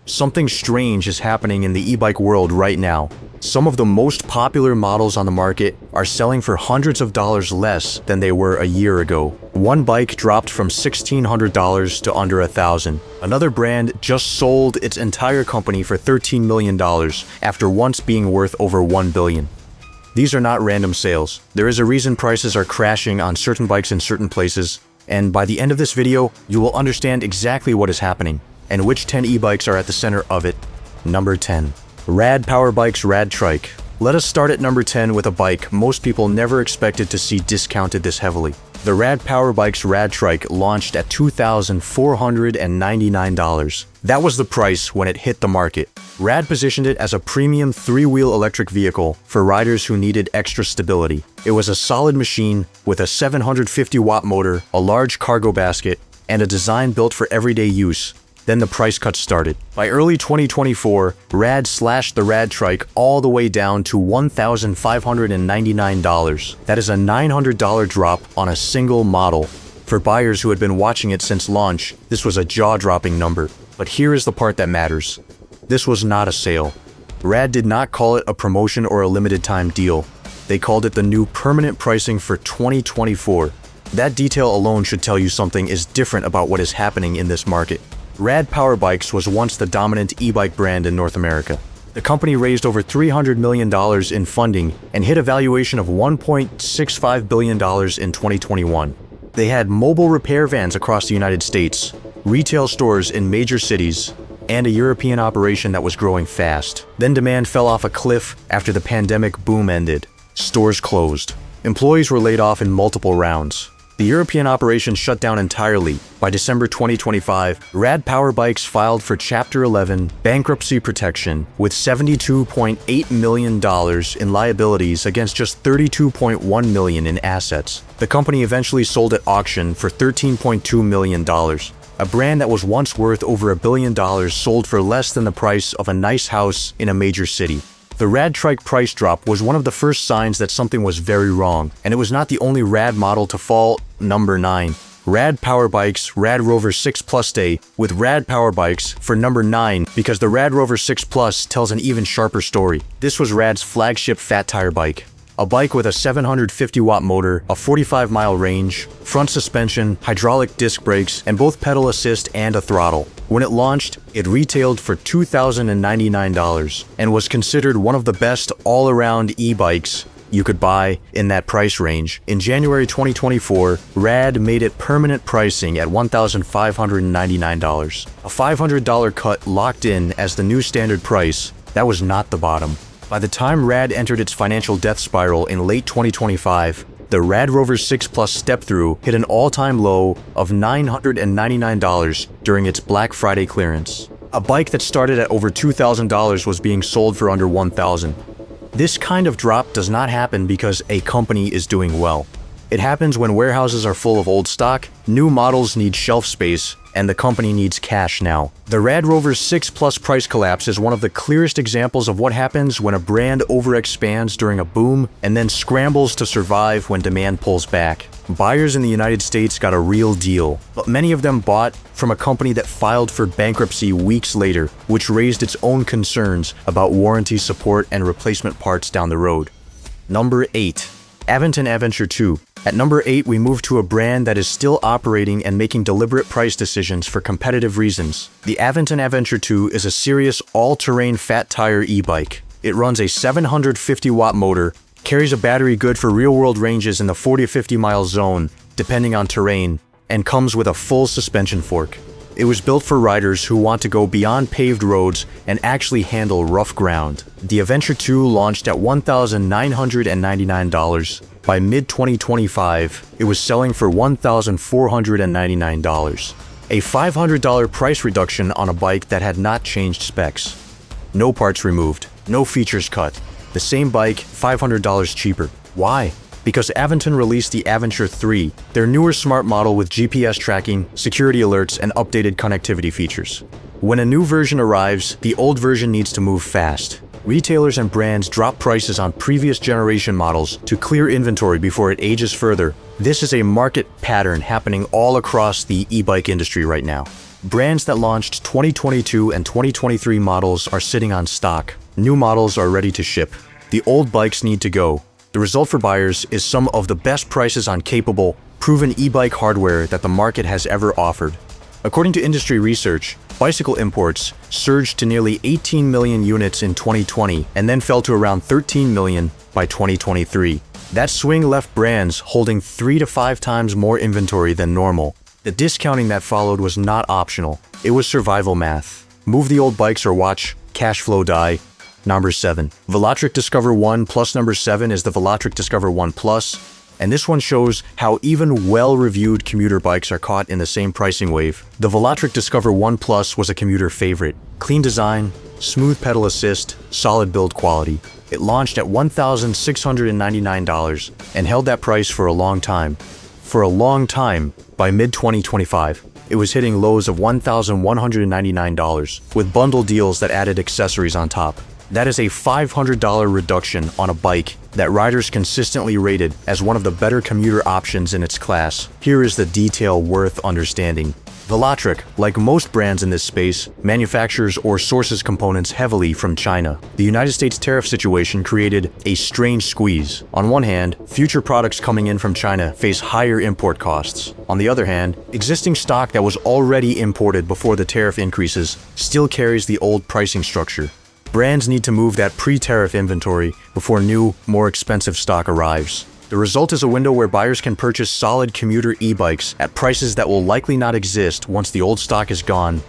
Something strange is happening in the e-bike world right now. Some of the most popular models on the market are selling for hundreds of dollars less than they were a year ago. One bike dropped from $1,600 to under $1,000. Another brand just sold its entire company for $13 million after once being worth over $1 billion. These are not random sales. There is a reason prices are crashing on certain bikes in certain places, and by the end of this video, you will understand exactly what is happening and which 10 e-bikes are at the center of it. Number 10. Rad Power Bikes Rad Trike. Let us start at number 10 with a bike most people never expected to see discounted this heavily. The Rad Power Bikes Rad Trike launched at $2,499. That was the price when it hit the market. Rad positioned it as a premium three-wheel electric vehicle for riders who needed extra stability. It was a solid machine with a 750-watt motor, a large cargo basket, and a design built for everyday use. Then the price cuts started. By early 2024, Rad slashed the Rad Trike all the way down to $1,599. That is a $900 drop on a single model. For buyers who had been watching it since launch, this was a jaw-dropping number. But here is the part that matters. This was not a sale. Rad did not call it a promotion or a limited time deal. They called it the new permanent pricing for 2024. That detail alone should tell you something is different about what is happening in this market. Rad Power Bikes was once the dominant e-bike brand in North America. The company raised over $300 million in funding and hit a valuation of $1.65 billion in 2021. They had mobile repair vans across the United States, retail stores in major cities, and a European operation that was growing fast. Then demand fell off a cliff after the pandemic boom ended. Stores closed. Employees were laid off in multiple rounds. The European operation shut down entirely. By December 2025, Rad Power Bikes filed for Chapter 11 bankruptcy protection with $72.8 million in liabilities against just $32.1 million in assets. The company eventually sold at auction for $13.2 million. A brand that was once worth over $1 billion sold for less than the price of a nice house in a major city. The Rad Trike price drop was one of the first signs that something was very wrong, and it was not the only Rad model to fall. Number 9. Rad Power Bikes Rad Rover 6 Plus Day with Rad Power Bikes for number 9 because the Rad Rover 6 Plus tells an even sharper story. This was Rad's flagship fat tire bike. A bike with a 750-watt motor, a 45-mile range, front suspension, hydraulic disc brakes, and both pedal assist and a throttle. When it launched, it retailed for $2,099 and was considered one of the best all-around e-bikes you could buy in that price range. In January 2024, Rad made it permanent pricing at $1,599. A $500 cut locked in as the new standard price. That was not the bottom. By the time Rad entered its financial death spiral in late 2025, the Rad Rover 6 Plus step-through hit an all-time low of $999 during its Black Friday clearance. A bike that started at over $2,000 was being sold for under $1,000. This kind of drop does not happen because a company is doing well. It happens when warehouses are full of old stock, new models need shelf space, and the company needs cash now. The Rad Rover 6 Plus price collapse is one of the clearest examples of what happens when a brand overexpands during a boom and then scrambles to survive when demand pulls back. Buyers in the United States got a real deal, but many of them bought from a company that filed for bankruptcy weeks later, which raised its own concerns about warranty support and replacement parts down the road. Number 8. Aventon Adventure 2. At number 8, we move to a brand that is still operating and making deliberate price decisions for competitive reasons. The Aventon Adventure 2 is a serious all-terrain fat tire e-bike. It runs a 750-watt motor, carries a battery good for real-world ranges in the 40 to 50 mile zone, depending on terrain, and comes with a full suspension fork. It was built for riders who want to go beyond paved roads and actually handle rough ground. The Adventure 2 launched at $1,999. By mid-2025, it was selling for $1,499. A $500 price reduction on a bike that had not changed specs. No parts removed, no features cut. The same bike, $500 cheaper. Why? Because Aventon released the Adventure 3, their newer smart model with GPS tracking, security alerts, and updated connectivity features. When a new version arrives, the old version needs to move fast. Retailers and brands drop prices on previous generation models to clear inventory before it ages further. This is a market pattern happening all across the e-bike industry right now. Brands that launched 2022 and 2023 models are sitting on stock. New models are ready to ship. The old bikes need to go. The result for buyers is some of the best prices on capable, proven e-bike hardware that the market has ever offered. According to industry research, bicycle imports surged to nearly 18 million units in 2020 and then fell to around 13 million by 2023. That swing left brands holding 3 to 5 times more inventory than normal. The discounting that followed was not optional. It was survival math. Move the old bikes or watch cash flow die. Number 7. Veltric Discover 1 Plus. Number 7 is the Veltric Discover 1 Plus, and this one shows how even well-reviewed commuter bikes are caught in the same pricing wave. The Veltric Discover 1 Plus was a commuter favorite. Clean design, smooth pedal assist, solid build quality. It launched at $1,699 and held that price for a long time. By mid-2025, it was hitting lows of $1,199 with bundle deals that added accessories on top. That is a $500 reduction on a bike that riders consistently rated as one of the better commuter options in its class. Here is the detail worth understanding. Veltric, like most brands in this space, manufactures or sources components heavily from China. The United States tariff situation created a strange squeeze. On one hand, future products coming in from China face higher import costs. On the other hand, existing stock that was already imported before the tariff increases still carries the old pricing structure. Brands need to move that pre-tariff inventory before new, more expensive stock arrives. The result is a window where buyers can purchase solid commuter e-bikes at prices that will likely not exist once the old stock is gone.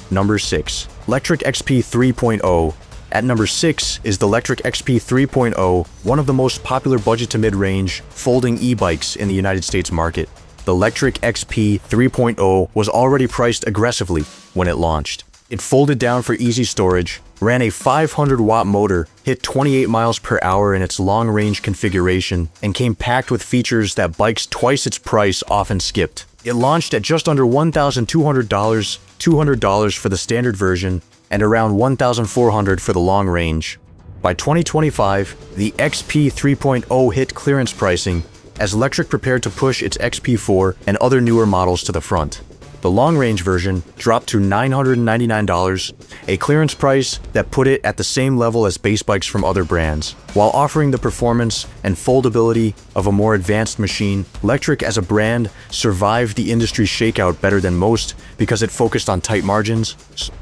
Number 6. Lectric XP 3.0. At number 6 is the Lectric XP 3.0, one of the most popular budget to mid-range folding e-bikes in the United States market. The Lectric XP 3.0 was already priced aggressively when it launched. It folded down for easy storage, ran a 500-watt motor, hit 28 miles per hour in its long-range configuration, and came packed with features that bikes twice its price often skipped. It launched at just under $1,200, $200 for the standard version, and around $1,400 for the long range. By 2025, the XP 3.0 hit clearance pricing as Lectric prepared to push its XP4 and other newer models to the front. The long-range version dropped to $999, a clearance price that put it at the same level as base bikes from other brands. While offering the performance and foldability of a more advanced machine, Lectric as a brand survived the industry shakeout better than most because it focused on tight margins,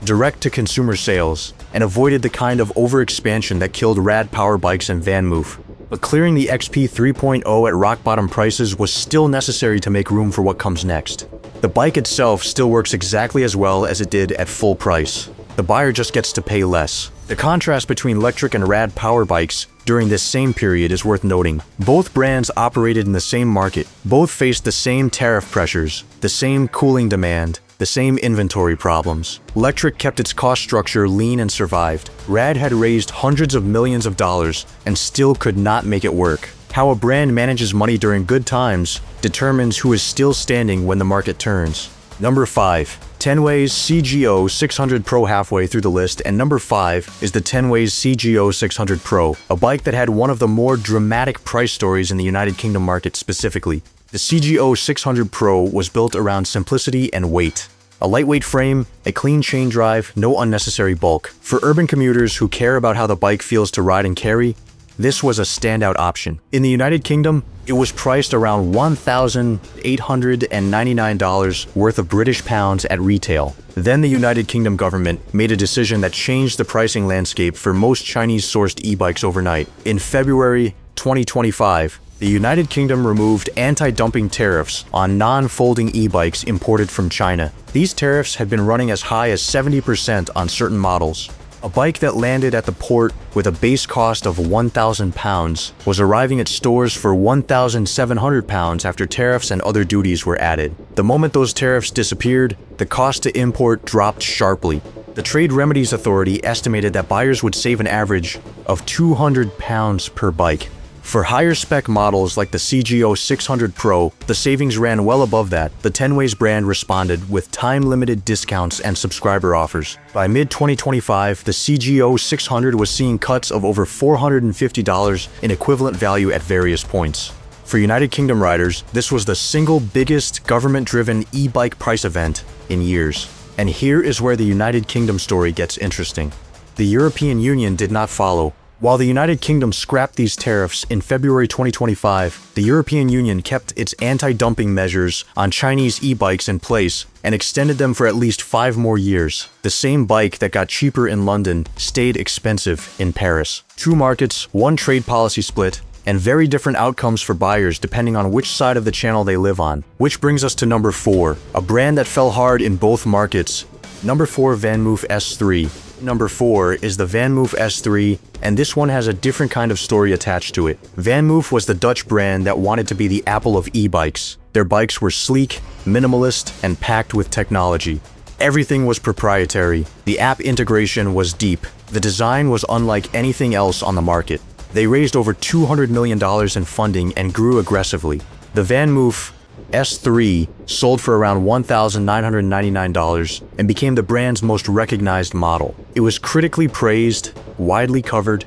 direct-to-consumer sales, and avoided the kind of overexpansion that killed Rad Power Bikes and VanMoof. But clearing the XP 3.0 at rock-bottom prices was still necessary to make room for what comes next. The bike itself still works exactly as well as it did at full price. The buyer just gets to pay less. The contrast between Lectric and Rad Power Bikes during this same period is worth noting. Both brands operated in the same market. Both faced the same tariff pressures, the same cooling demand, the same inventory problems. Lectric kept its cost structure lean and survived. Rad had raised hundreds of millions of dollars and still could not make it work. How a brand manages money during good times determines who is still standing when the market turns. Number 5. Tenway's CGO 600 Pro. Halfway through the list, and number 5 is the Tenway's CGO 600 Pro, a bike that had one of the more dramatic price stories in the United Kingdom market specifically. The CGO 600 Pro was built around simplicity and weight. A lightweight frame, a clean chain drive, no unnecessary bulk. For urban commuters who care about how the bike feels to ride and carry, this was a standout option. In the United Kingdom, it was priced around $1,899 worth of British pounds at retail. Then the United Kingdom government made a decision that changed the pricing landscape for most Chinese-sourced e-bikes overnight. In February 2025, the United Kingdom removed anti-dumping tariffs on non-folding e-bikes imported from China. These tariffs had been running as high as 70% on certain models. A bike that landed at the port with a base cost of £1,000 was arriving at stores for £1,700 after tariffs and other duties were added. The moment those tariffs disappeared, the cost to import dropped sharply. The Trade Remedies Authority estimated that buyers would save an average of £200 per bike. For higher spec models like the CGO 600 Pro, the savings ran well above that. The Tenways brand responded with time-limited discounts and subscriber offers. By mid-2025, the CGO 600 was seeing cuts of over $450 in equivalent value at various points. For United Kingdom riders, this was the single biggest government-driven e-bike price event in years. And here is where the United Kingdom story gets interesting. The European Union did not follow. While the United Kingdom scrapped these tariffs in February 2025, the European Union kept its anti-dumping measures on Chinese e-bikes in place and extended them for at least 5 more years. The same bike that got cheaper in London stayed expensive in Paris. 2 markets, 1 trade policy split, and very different outcomes for buyers depending on which side of the channel they live on. Which brings us to number 4, a brand that fell hard in both markets. Number 4, VanMoof S3. Number 4 is the VanMoof S3, and this one has a different kind of story attached to it. VanMoof was the Dutch brand that wanted to be the Apple of e-bikes. Their bikes were sleek, minimalist, and packed with technology. Everything was proprietary. The app integration was deep. The design was unlike anything else on the market. They raised over $200 million in funding and grew aggressively. The VanMoof S3 sold for around $1,999 and became the brand's most recognized model. It was critically praised, widely covered,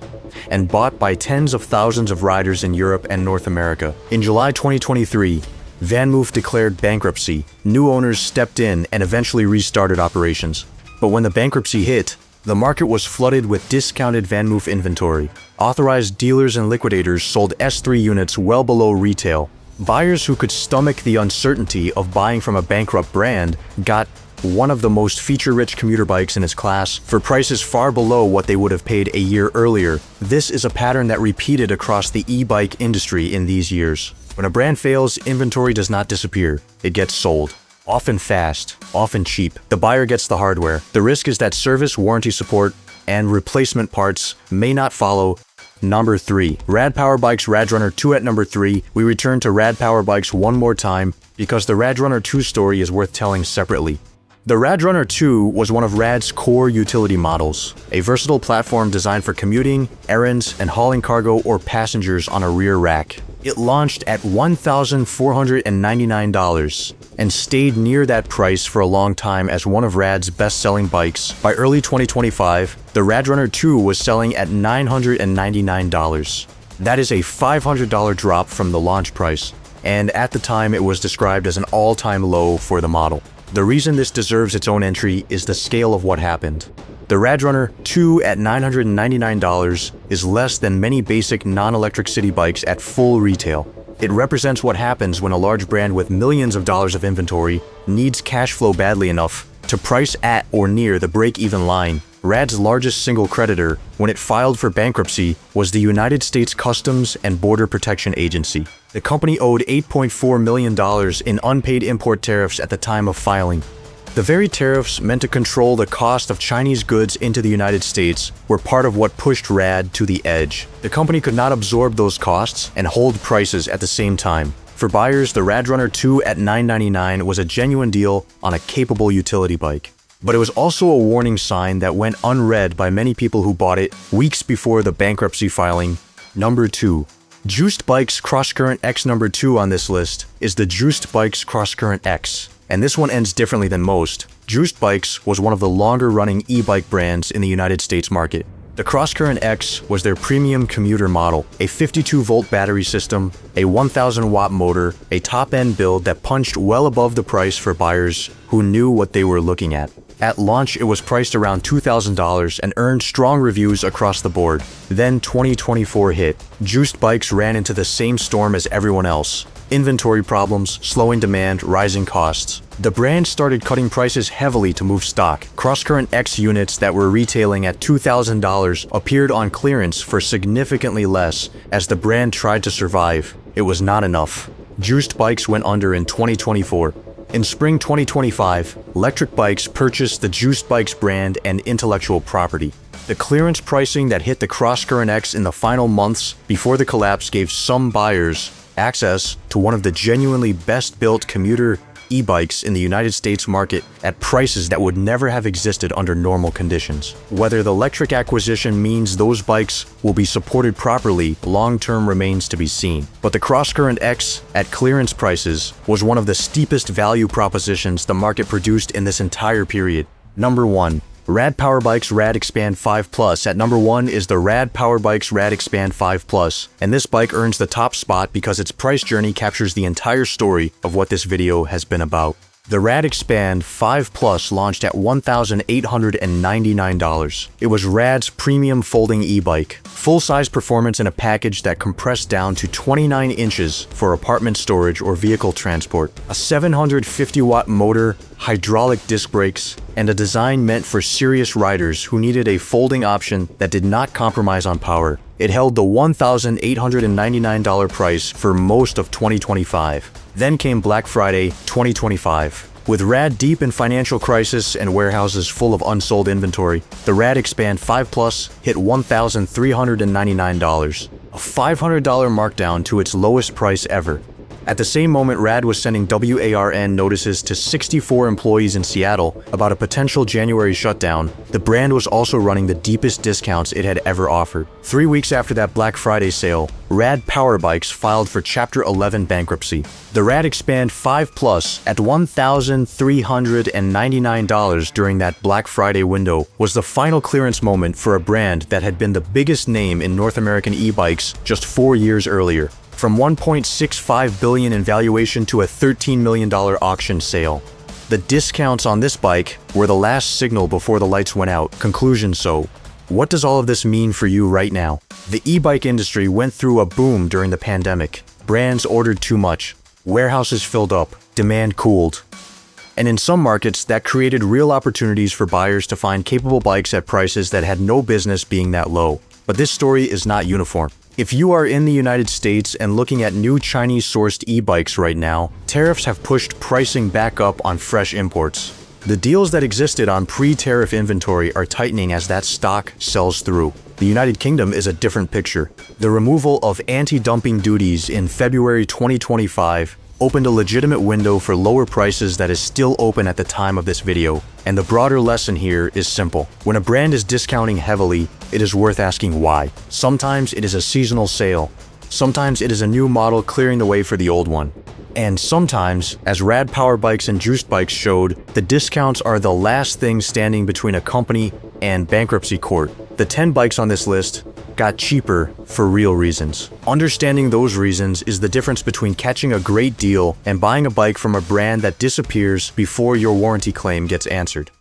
and bought by tens of thousands of riders in Europe and North America. In July 2023, VanMoof declared bankruptcy. New owners stepped in and eventually restarted operations. But when the bankruptcy hit, the market was flooded with discounted VanMoof inventory. Authorized dealers and liquidators sold S3 units well below retail. Buyers who could stomach the uncertainty of buying from a bankrupt brand got one of the most feature-rich commuter bikes in its class for prices far below what they would have paid a year earlier. This is a pattern that repeated across the e-bike industry in these years. When a brand fails, inventory does not disappear. It gets sold. Often fast, often cheap. The buyer gets the hardware. The risk is that service, warranty support, and replacement parts may not follow. Number 3. Rad Power Bikes Radrunner 2. At number 3, we return to Rad Power Bikes one more time because the Radrunner 2 story is worth telling separately. The Radrunner 2 was one of Rad's core utility models, a versatile platform designed for commuting, errands, and hauling cargo or passengers on a rear rack. It launched at $1,499 and stayed near that price for a long time as one of Rad's best-selling bikes. By early 2025, the Radrunner 2 was selling at $999. That is a $500 drop from the launch price, and at the time it was described as an all-time low for the model. The reason this deserves its own entry is the scale of what happened. The Radrunner 2 at $999 is less than many basic non-electric city bikes at full retail. It represents what happens when a large brand with millions of dollars of inventory needs cash flow badly enough to price at or near the break-even line. Rad's largest single creditor, when it filed for bankruptcy, was the United States Customs and Border Protection Agency. The company owed $8.4 million in unpaid import tariffs at the time of filing. The very tariffs meant to control the cost of Chinese goods into the United States were part of what pushed Rad to the edge. The company could not absorb those costs and hold prices at the same time. For buyers, the Radrunner 2 at $999 was a genuine deal on a capable utility bike. But it was also a warning sign that went unread by many people who bought it weeks before the bankruptcy filing. Number 2. Juiced Bikes Crosscurrent X. Number 2 on this list is the Juiced Bikes Crosscurrent X. And this one ends differently than most. Juiced Bikes was one of the longer-running e-bike brands in the United States market. The Crosscurrent X was their premium commuter model, a 52-volt battery system, a 1,000-watt motor, a top-end build that punched well above the price for buyers who knew what they were looking at. At launch, it was priced around $2,000 and earned strong reviews across the board. Then 2024 hit. Juiced Bikes ran into the same storm as everyone else. Inventory problems, slowing demand, rising costs. The brand started cutting prices heavily to move stock. Crosscurrent X units that were retailing at $2,000 appeared on clearance for significantly less as the brand tried to survive. It was not enough. Juiced Bikes went under in 2024. In spring 2025, Lectric Bikes purchased the Juiced Bikes brand and intellectual property. The clearance pricing that hit the Crosscurrent X in the final months before the collapse gave some buyers access to one of the genuinely best-built commuter e-bikes in the United States market at prices that would never have existed under normal conditions. Whether the Lectric acquisition means those bikes will be supported properly long-term remains to be seen. But the Crosscurrent X at clearance prices was one of the steepest value propositions the market produced in this entire period. Number 1. Rad Power Bikes Rad Expand 5 Plus. At number 1 is the Rad Power Bikes Rad Expand 5 Plus, and this bike earns the top spot because its price journey captures the entire story of what this video has been about. The Rad Expand 5 Plus launched at $1,899. It was Rad's premium folding e-bike. Full-size performance in a package that compressed down to 29 inches for apartment storage or vehicle transport. A 750-watt motor, hydraulic disc brakes, and a design meant for serious riders who needed a folding option that did not compromise on power. It held the $1,899 price for most of 2025. Then came Black Friday 2025. With Rad deep in financial crisis and warehouses full of unsold inventory, the Rad Expand 5 Plus hit $1,399, a $500 markdown to its lowest price ever. At the same moment, Rad was sending WARN notices to 64 employees in Seattle about a potential January shutdown. The brand was also running the deepest discounts it had ever offered. 3 weeks after that Black Friday sale, Rad Power Bikes filed for Chapter 11 bankruptcy. The Rad Expand 5 Plus at $1,399 during that Black Friday window was the final clearance moment for a brand that had been the biggest name in North American e-bikes just 4 years earlier. From $1.65 billion in valuation to a $13 million auction sale. The discounts on this bike were the last signal before the lights went out. Conclusion: so, what does all of this mean for you right now? The e-bike industry went through a boom during the pandemic. Brands ordered too much. Warehouses filled up. Demand cooled. And in some markets, that created real opportunities for buyers to find capable bikes at prices that had no business being that low. But this story is not uniform. If you are in the United States and looking at new Chinese-sourced e-bikes right now, tariffs have pushed pricing back up on fresh imports. The deals that existed on pre-tariff inventory are tightening as that stock sells through. The United Kingdom is a different picture. The removal of anti-dumping duties in February 2025 opened a legitimate window for lower prices that is still open at the time of this video. And the broader lesson here is simple. When a brand is discounting heavily, it is worth asking why. Sometimes it is a seasonal sale. Sometimes it is a new model clearing the way for the old one. And sometimes, as Rad Power Bikes and Juiced Bikes showed, the discounts are the last thing standing between a company and bankruptcy court. The 10 bikes on this list got cheaper for real reasons. Understanding those reasons is the difference between catching a great deal and buying a bike from a brand that disappears before your warranty claim gets answered.